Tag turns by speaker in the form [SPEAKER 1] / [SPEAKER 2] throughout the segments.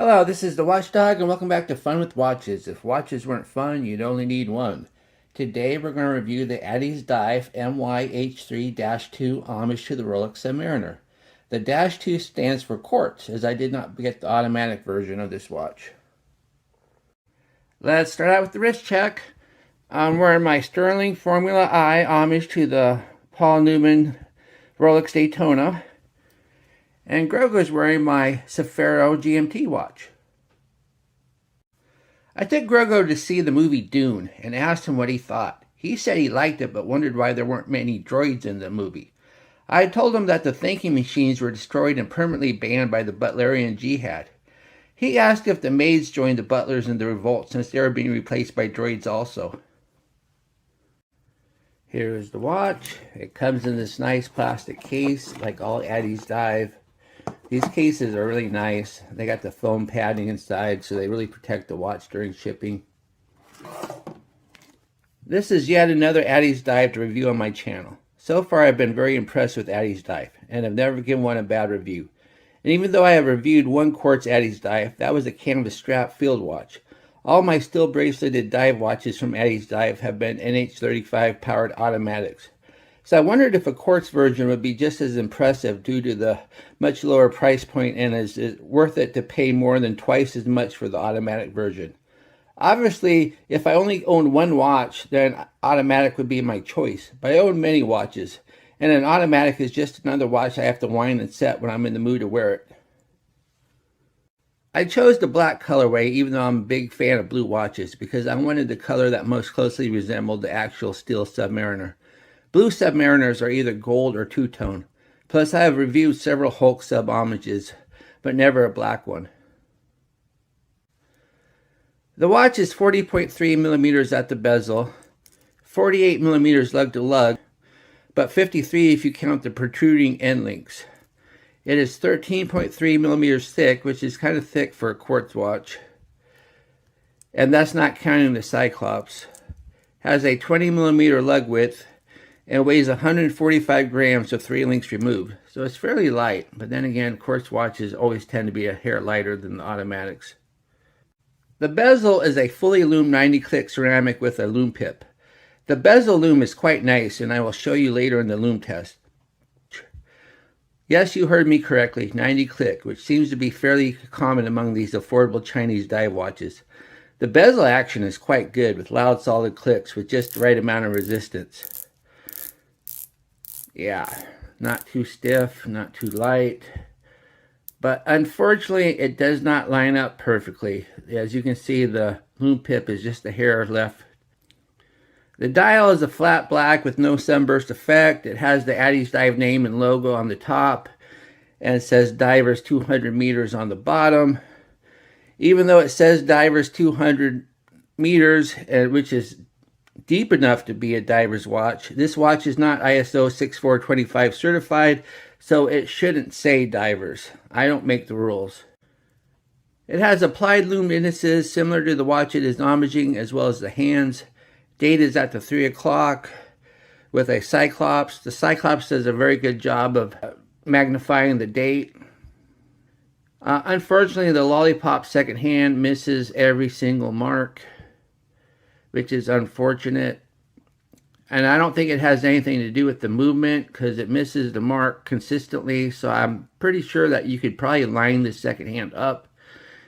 [SPEAKER 1] Hello, this is the Watchdog, and welcome back to Fun with Watches. If watches weren't fun, you'd only need one. Today we're going to review the ADDIESDIVE MY-H3-2 homage to the Rolex Submariner. The dash 2 stands for quartz, as I did not get the automatic version of this watch. Let's start out with the wrist check. I'm wearing my Sterling Formula I homage to the Paul Newman Rolex Daytona. And Grogo's wearing my Safaro GMT watch. I took Grogo to see the movie Dune and asked him what he thought. He said he liked it but wondered why there weren't many droids in the movie. I told him that the thinking machines were destroyed and permanently banned by the Butlerian Jihad. He asked if the maids joined the butlers in the revolt since they were being replaced by droids also. Here is the watch. It comes in this nice plastic case like all ADDIESDIVE. These cases are really nice. They got the foam padding inside, so they really protect the watch during shipping. This is yet another ADDIESDIVE to review on my channel. So far, I've been very impressed with ADDIESDIVE, and have never given one a bad review. And even though I have reviewed one quartz ADDIESDIVE, that was a canvas strap field watch. All my steel braceleted dive watches from ADDIESDIVE have been NH35 powered automatics. So I wondered if a quartz version would be just as impressive due to the much lower price point, and is it worth it to pay more than twice as much for the automatic version. Obviously, if I only owned one watch, then automatic would be my choice. But I own many watches, and an automatic is just another watch I have to wind and set when I'm in the mood to wear it. I chose the black colorway even though I'm a big fan of blue watches because I wanted the color that most closely resembled the actual steel Submariner. Blue Submariners are either gold or two-tone. Plus, I have reviewed several Hulk sub homages, but never a black one. The watch is 40.3 millimeters at the bezel, 48 millimeters lug to lug, but 53 if you count the protruding end links. It is 13.3 millimeters thick, which is kind of thick for a quartz watch, and that's not counting the Cyclops. Has a 20 millimeter lug width, and weighs 145 grams with 3 links removed. So it's fairly light, but then again, quartz watches always tend to be a hair lighter than the automatics. The bezel is a fully loomed 90 click ceramic with a loom pip. The bezel loom is quite nice, and I will show you later in the loom test. Yes, you heard me correctly, 90 click, which seems to be fairly common among these affordable Chinese dive watches. The bezel action is quite good with loud solid clicks with just the right amount of resistance. Yeah, not too stiff, not too light, but unfortunately it does not line up perfectly. As you can see, the loom pip is just a hair left. The dial is a flat black with no sunburst effect. It has the ADDIESDIVE name and logo on the top, and it says divers 200 meters on the bottom. Even though it says divers 200 meters, which is deep enough to be a diver's watch, this watch is not ISO 6425 certified, so it shouldn't say divers. I don't make the rules. It has applied loom indices similar to the watch it is homaging, as well as the hands. Date is at the 3 o'clock with a Cyclops. The Cyclops does a very good job of magnifying the date. Unfortunately, the Lollipop second hand misses every single mark, which is unfortunate. And I don't think it has anything to do with the movement because it misses the mark consistently. So I'm pretty sure that you could probably line the second hand up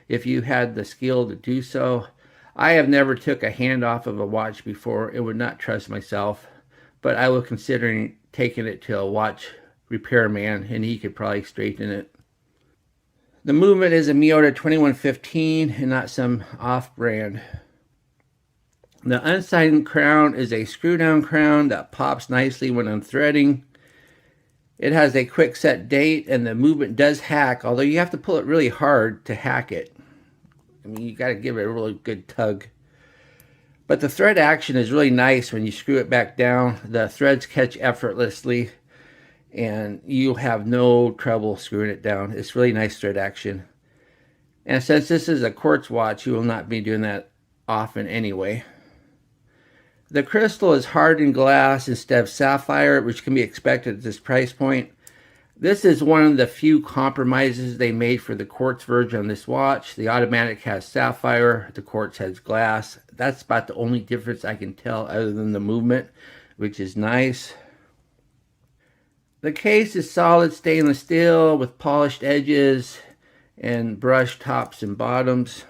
[SPEAKER 1] if you had the skill to do so. I have never took a hand off of a watch before and would not trust myself, but I will consider taking it to a watch repairman and he could probably straighten it. The movement is a Miyota 2115 and not some off-brand. The unsighted crown is a screw-down crown that pops nicely when unthreading. It has a quick set date, and the movement does hack, although you have to pull it really hard to hack it. I mean, you got to give it a really good tug. But the thread action is really nice when you screw it back down. The threads catch effortlessly, and you'll have no trouble screwing it down. It's really nice thread action. And since this is a quartz watch, you will not be doing that often anyway. The crystal is hardened glass instead of sapphire, which can be expected at this price point. This is one of the few compromises they made for the quartz version of this watch. The automatic has sapphire, the quartz has glass. That's about the only difference I can tell other than the movement, which is nice. The case is solid stainless steel with polished edges and brushed tops and bottoms.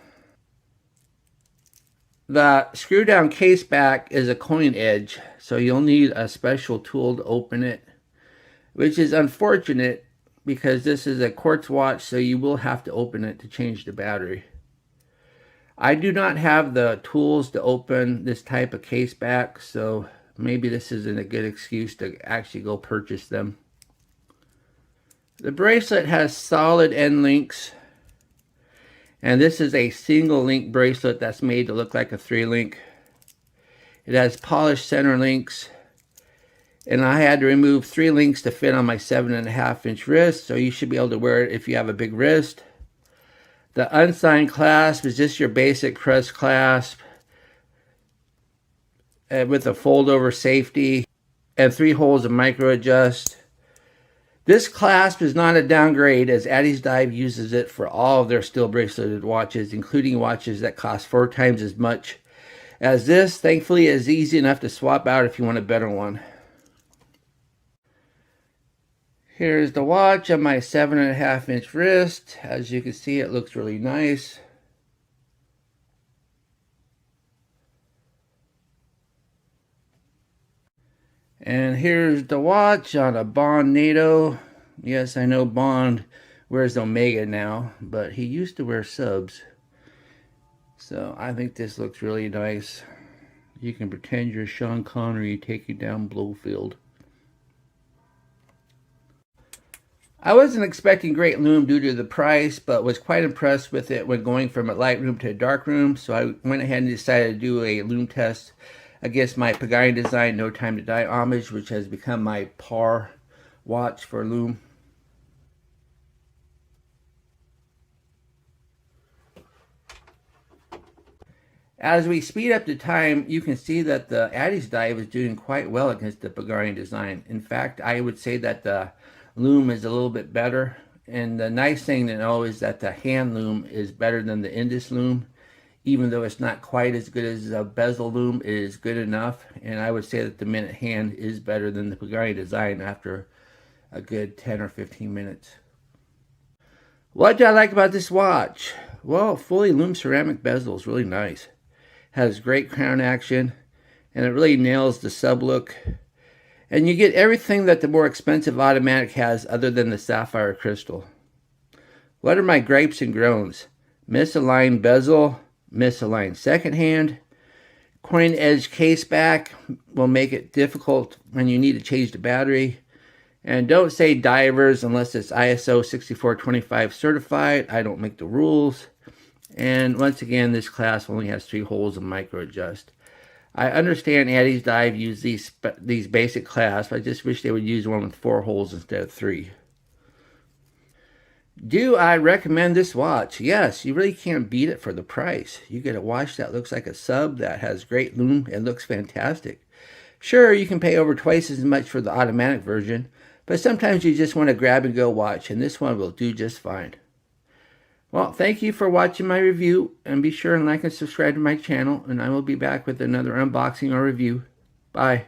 [SPEAKER 1] The screw down case back is a coin edge, so you'll need a special tool to open it, which is unfortunate because this is a quartz watch, so you will have to open it to change the battery. I do not have the tools to open this type of case back, so maybe this isn't a good excuse to actually go purchase them. The bracelet has solid end links, and this is a single link bracelet that's made to look like a 3-link. It has polished center links, and I had to remove 3 links to fit on my 7.5-inch wrist, so you should be able to wear it if you have a big wrist. The unsigned clasp is just your basic press clasp with a fold over safety and 3 holes to micro adjust. This clasp is not a downgrade, as ADDIESDIVE uses it for all of their steel braceleted watches, including watches that cost 4 times as much as this. Thankfully, it is easy enough to swap out if you want a better one. Here's the watch on my 7.5-inch wrist. As you can see, it looks really nice. And here's the watch on a Bond NATO. Yes, I know Bond wears Omega now, but he used to wear subs. So I think this looks really nice. You can pretend you're Sean Connery taking down Blofeld. I wasn't expecting great loom due to the price, but was quite impressed with it when going from a light room to a dark room. So I went ahead and decided to do a loom test against my Pagani Design No Time to Die homage, which has become my par watch for loom. As we speed up the time, you can see that the ADDIESDIVE is doing quite well against the Pagani Design. In fact, I would say that the loom is a little bit better. And the nice thing to know is that the hand loom is better than the Indus loom. Even though it's not quite as good as a bezel loom, it is good enough. And I would say that the minute hand is better than the Pagani Design after a good 10 or 15 minutes. What do I like about this watch? Well, fully loom ceramic bezel is really nice. Has great crown action, and it really nails the sub look. And you get everything that the more expensive automatic has other than the sapphire crystal. What are my gripes and groans? Misaligned bezel, misaligned second hand, coin edge case back will make it difficult when you need to change the battery. And don't say divers unless it's ISO 6425 certified. I don't make the rules. And once again, this clasp only has 3 holes and micro adjust. I understand ADDIESDIVE use these basic clasps. I just wish they would use one with 4 holes instead of 3. Do I recommend this watch? Yes, you really can't beat it for the price. You get a watch that looks like a sub, that has great loom, and looks fantastic. Sure, you can pay over twice as much for the automatic version, but sometimes you just want a grab and go watch, and this one will do just fine. Well, thank you for watching my review, and be sure and like and subscribe to my channel, and I will be back with another unboxing or review. Bye.